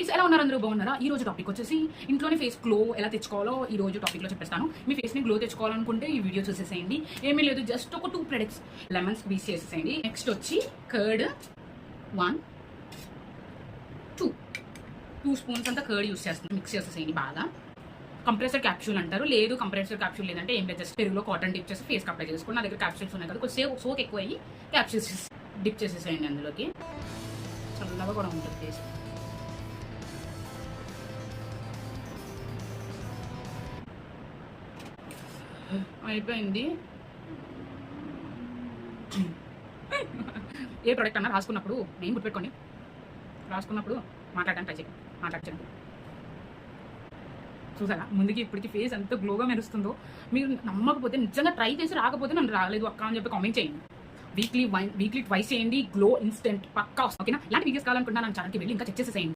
Friends, ఎలా ఉన్నారు? అందరూ బాగున్నారా? ఈ రోజు టాపిక్ వచ్చేసి ఇంట్లోనే ఫేస్ గ్లో ఎలా తెచ్చుకోవాలో ఈ రోజు టాపిక్ లో చెప్పేస్తాను. మీ ఫేస్ ని గ్లో తెచ్చుకోవాలనుకుంటే ఈ వీడియో చూసేసేయండి. ఏమీ లేదు, జస్ట్ ఒక 2 ప్రొడక్ట్స్ లెమన్స్ బీస్ చేసేసేయండి. నెక్స్ట్ వచ్చి కర్డ్ 2 స్పూన్స్ అంతా కర్డ్ యూస్ చేస్తాను. మిక్స్ చేసేసేయండి బాగా. కంప్రెసర్ క్యాప్సూల్ అంటారు, లేదు కంప్రెసర్ క్యాప్సూల్ లేదంటే ఏం లేదు, జస్ట్ పెరుగులో కాటన్ డిప్ చేసి ఫేస్ అప్లై చేసుకోండి. నా దగ్గర క్యాప్సూల్స్ ఉన్నాయి కదా, కొంచెం సోక్ ఎక్కువ అయ్యి క్యాప్సూల్స్ డిప్ చేసేసేయండి. అందులోకి చల్లగా కూడా ఉంటుంది ఫేస్. అయిపోయింది. ఏ ప్రోడక్ట్ అన్నా రాసుకున్నప్పుడు నేను గుర్తుపెట్టుకోండి, రాసుకున్నప్పుడు మాట్లాడడానికి ట్రై చేయండి. మాట్లాడచ్చండి. చూసారా ముందుకి ఇప్పటికి ఫేస్ ఎంత గ్లోగా మెరుస్తుందో. మీరు నమ్మకపోతే, నిజంగా ట్రై చేసి రాకపోతే నన్ను రాలేదు అక్క అని చెప్పి కామెంట్ చేయండి. వీక్లీ ట్వైస్ చేయండి, గ్లో ఇన్స్టెంట్ పక్కా వస్తుంది. ఓకేనా? ఇలాంటి వీడియోస్ కావాలనుకుంటున్నా నా ఛానల్కి వెళ్ళి ఇంకా చెక్ చేసేసేయండి.